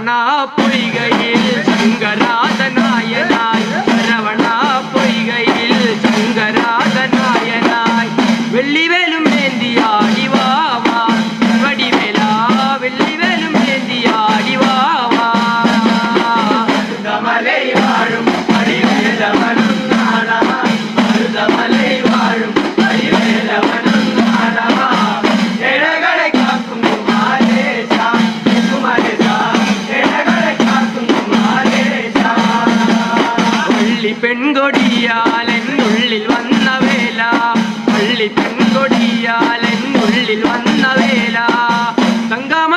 ശരവണ പൊയ്കയിൽ ശങ്കരാധനായനായി ശരവണ പൊയ്കയിൽ ശങ്കരാധനായനായി വെള്ളിവേലും ഏന്തിയാടി വാവാ വടിവേല വെള്ളിവേലും ഏന്തിയാടി വാവാ മരുതമലൈ വാഴും വടിവേലവനും നാടമാ മരുതമലൈ വാഴും വടിവേലവനും നാടമാ എടകളെ കാക്കും കുമാരേശ കുമാരേശ എടകളെ കാക്കും കുമാരേശ പള്ളി പെൺകൊടിയാൽ എന്നുള്ളിൽ വന്ന വേല പള്ളി പെൺകൊടിയാൽ എന്നുള്ളിൽ വന്ന വേല തങ്കമ